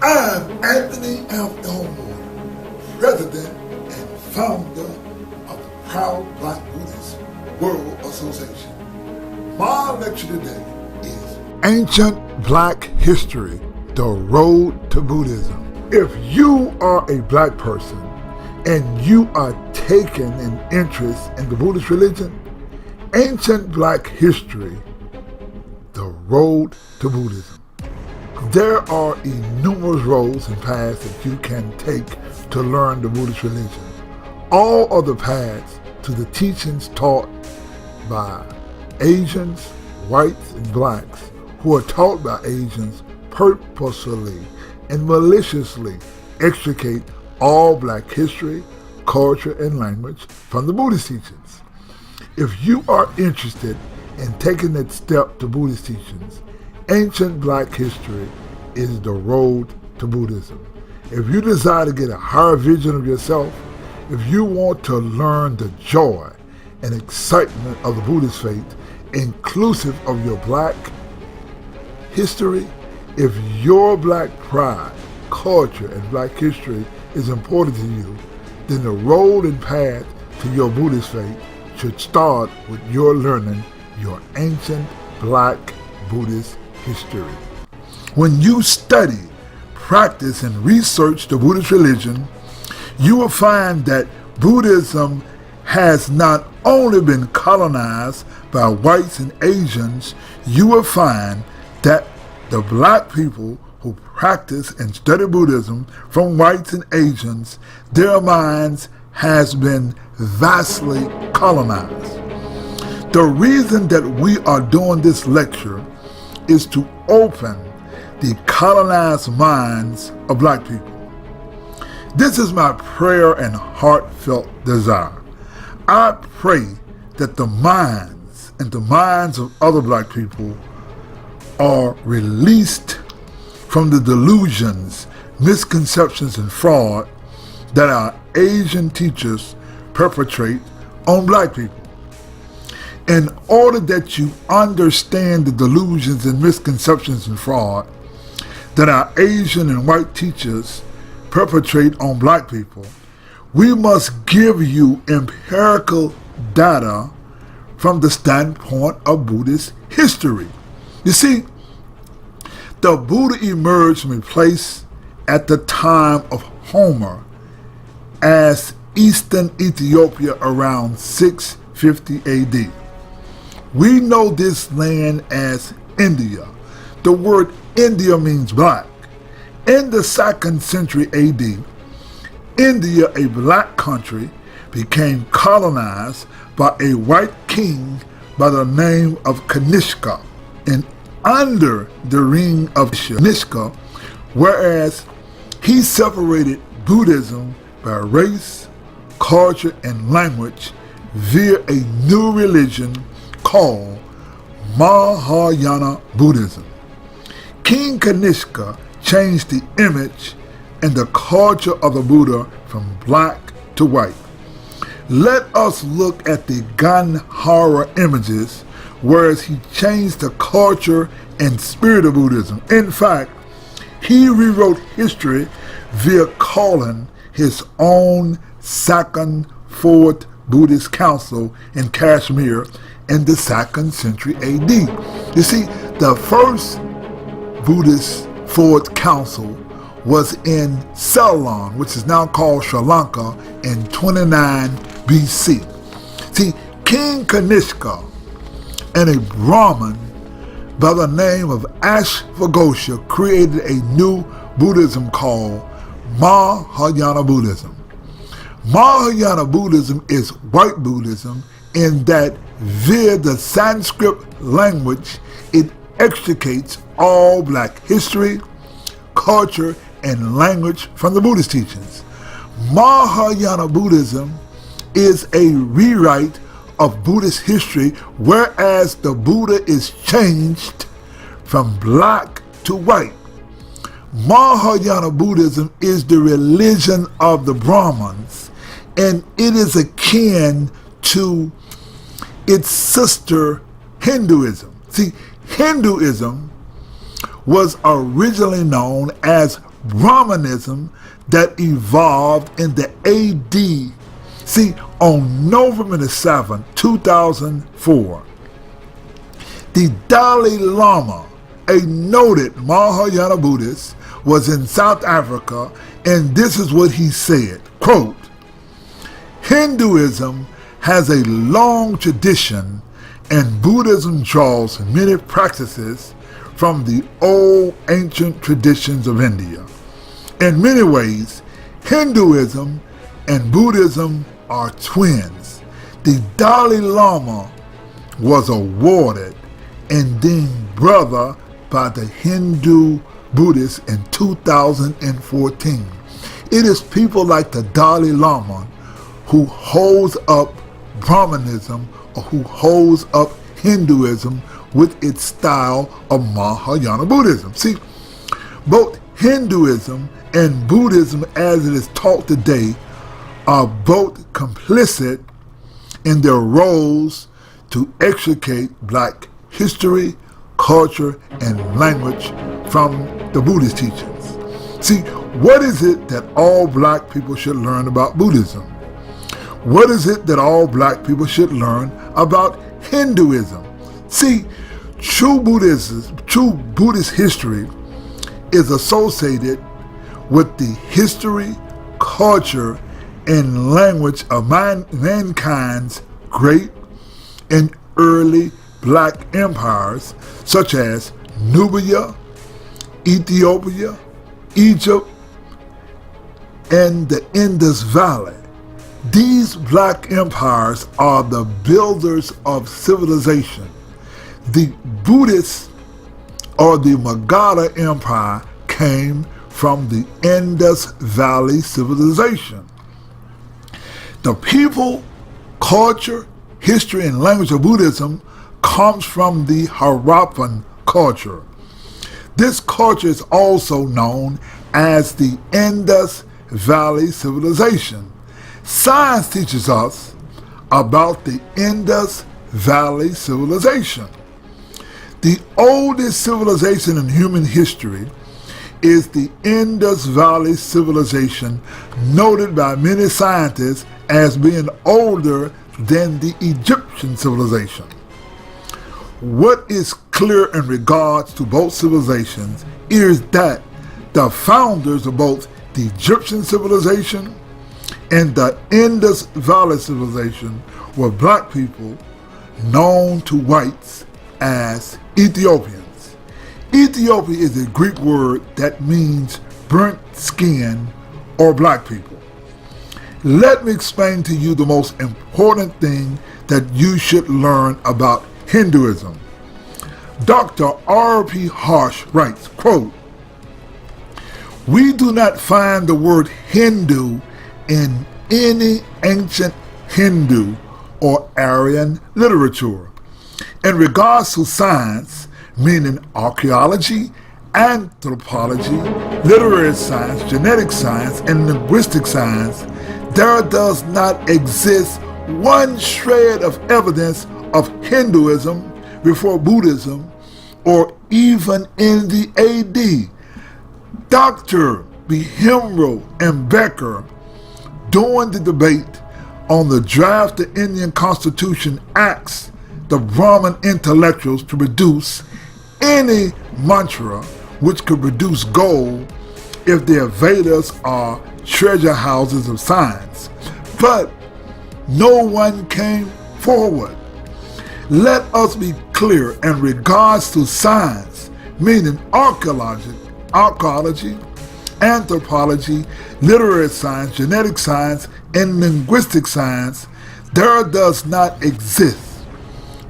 I'm Anthony F. Elmore, President and Founder of the proud Black Buddhist World Association. My lecture today is Ancient Black History, the Road to Buddhism. If you are a black person and you are taking an interest in the Buddhist religion, Ancient Black History, the Road to Buddhism. There are innumerable roads and paths that you can take to learn the Buddhist religion. All of the paths to the teachings taught by Asians, whites, and blacks who are taught by Asians purposefully and maliciously extricate all black history, culture, and language from the Buddhist teachings. If you are interested in taking that step to Buddhist teachings, Ancient Black History is the road to Buddhism. If you desire to get a higher vision of yourself, if you want to learn the joy and excitement of the Buddhist faith, inclusive of your black history, if your black pride, culture, and black history is important to you, then the road and path to your Buddhist faith should start with your learning your ancient black Buddhist history. When you study, practice, and research the Buddhist religion, you will find that Buddhism has not only been colonized by whites and Asians, you will find that the black people who practice and study Buddhism from whites and Asians, their minds has been vastly colonized. The reason that we are doing this lecture is to open the colonized minds of black people. This is my prayer and heartfelt desire. I pray that the minds and the minds of other black people are released from the delusions, misconceptions, and fraud that our Asian teachers perpetrate on black people. In order that you understand the delusions and misconceptions and fraud that our Asian and white teachers perpetrate on black people, we must give you empirical data from the standpoint of Buddhist history. You see, the Buddha emerged from a place at the time of Homer as Eastern Ethiopia around 650 AD. We know this land as India. The word India means black. In the 2nd century AD, India, a black country, became colonized by a white king by the name of Kanishka, and under the reign of Kanishka, whereas he separated Buddhism by race, culture, and language via a new religion called Mahayana Buddhism. King Kanishka changed the image and the culture of the Buddha from black to white. Let us look at the Gandhara images, whereas he changed the culture and spirit of Buddhism. In fact, he rewrote history via calling his own 2nd, 4th Buddhist council in Kashmir in the 2nd century AD. You see, the first Buddhist 4th council was in Ceylon, which is now called Sri Lanka, in 29 BC. See, King Kanishka and a Brahman by the name of Ashvaghosha created a new Buddhism called Mahayana Buddhism. Mahayana Buddhism is white Buddhism in that via the Sanskrit language, it extricates all black history, culture, and language from the Buddhist teachings. Mahayana Buddhism is a rewrite of Buddhist history, whereas the Buddha is changed from black to white. Mahayana Buddhism is the religion of the Brahmins, and it is akin to its sister Hinduism. See, Hinduism was originally known as Brahmanism that evolved in the AD. See, on November the 7th, 2004, the Dalai Lama, a noted Mahayana Buddhist, was in South Africa, and this is what he said, quote, "Hinduism has a long tradition and Buddhism draws many practices from the old ancient traditions of India. In many ways, Hinduism and Buddhism are twins. The Dalai Lama was awarded and deemed brother by the Hindu Buddhists in 2014. It is people like the Dalai Lama who holds up Brahmanism or who holds up Hinduism with its style of Mahayana Buddhism. See, both Hinduism and Buddhism as it is taught today are both complicit in their roles to extricate black history, culture, and language from the Buddhist teachings. See, what is it that all black people should learn about Buddhism? What is it that all black people should learn about Hinduism? See, true Buddhist history is associated with the history, culture, and language of mankind's great and early black empires such as Nubia, Ethiopia, Egypt, and the Indus Valley. These black empires are the builders of civilization. The Buddhists or the Magadha Empire came from the Indus Valley civilization. The people, culture, history, and language of Buddhism comes from the Harappan culture. This culture is also known as the Indus Valley civilization. Science teaches us about the Indus Valley civilization. The oldest civilization in human history is the Indus Valley civilization, noted by many scientists as being older than the Egyptian civilization. What is clear in regards to both civilizations is that the founders of both the Egyptian civilization and the Indus Valley civilization were black people known to whites as Ethiopians. Ethiopia is a Greek word that means burnt skin or black people. Let me explain to you the most important thing that you should learn about Hinduism. Dr. R.P. Harsh writes, quote, "We do not find the word Hindu in any ancient Hindu or Aryan literature. In regards to science, meaning archaeology, anthropology, literary science, genetic science, and linguistic science, there does not exist one shred of evidence of Hinduism before Buddhism or even in the AD. Dr. Behimro and Becker, during the debate on the draft of the Indian Constitution, asked the Brahman intellectuals to produce any mantra which could produce gold if their Vedas are treasure houses of science. But no one came forward. Let us be clear in regards to science, meaning archaeology, anthropology, literary science, genetic science, and linguistic science, there does not exist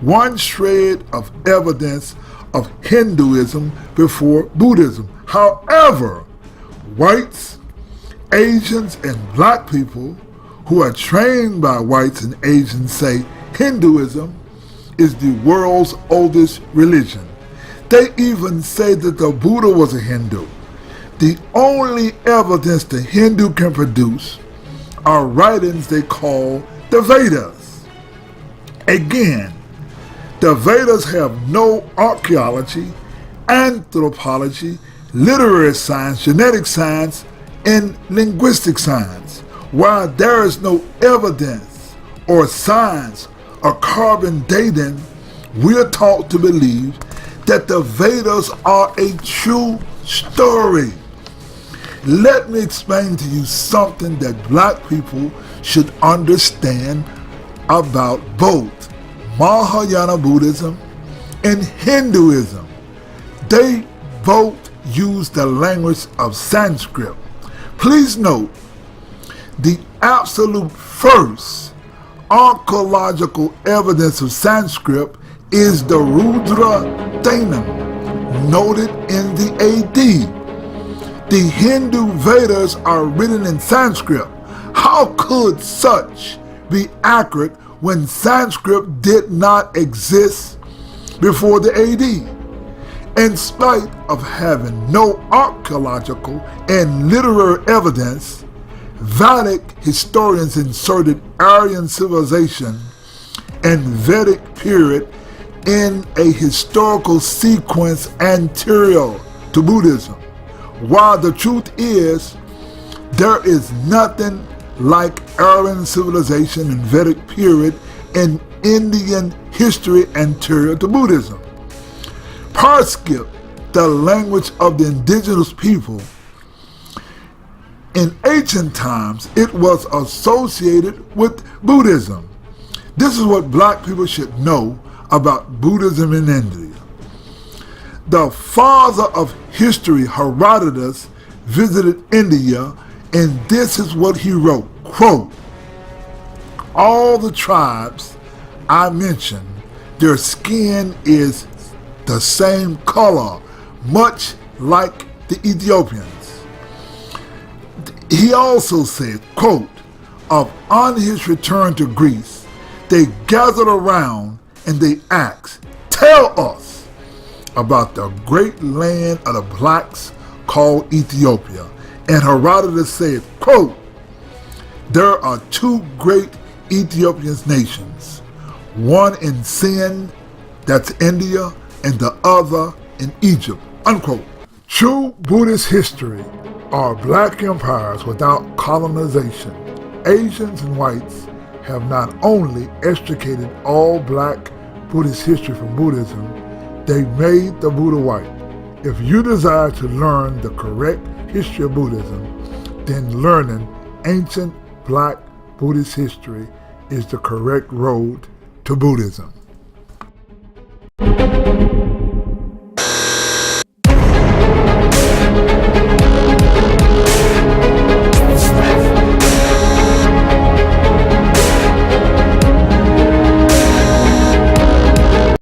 one shred of evidence of Hinduism before Buddhism. However, whites, Asians, and black people who are trained by whites and Asians say Hinduism is the world's oldest religion. They even say that the Buddha was a Hindu. The only evidence the Hindu can produce are writings they call the Vedas. Again, the Vedas have no archaeology, anthropology, literary science, genetic science, and linguistic science. While there is no evidence or science or carbon dating, we are taught to believe that the Vedas are a true story. Let me explain to you something that black people should understand about both Mahayana Buddhism and Hinduism. They both use the language of Sanskrit. Please note, the absolute first archaeological evidence of Sanskrit is the Rudra Danam, noted in the AD. The Hindu Vedas are written in Sanskrit. How could such be accurate when Sanskrit did not exist before the AD? In spite of having no archaeological and literary evidence, Vedic historians inserted Aryan civilization and Vedic period in a historical sequence anterior to Buddhism. While the truth is, there is nothing like Aryan civilization and Vedic period in Indian history anterior to Buddhism. Parskip, the language of the indigenous people, in ancient times it was associated with Buddhism. This is what black people should know about Buddhism in India. The father of history, Herodotus, visited India, and this is what he wrote, quote, "All the tribes I mentioned, their skin is the same color, much like the Ethiopians." He also said, quote, "On his return to Greece, they gathered around and they asked, 'Tell us about the great land of the blacks called Ethiopia.' And Herodotus said, quote, 'There are two great Ethiopian nations, one in Sin, that's India, and the other in Egypt,' unquote." True Buddhist history are black empires without colonization. Asians and whites have not only extricated all black Buddhist history from Buddhism, they made the Buddha white. If you desire to learn the correct history of Buddhism, then learning ancient black Buddhist history is the correct road to Buddhism.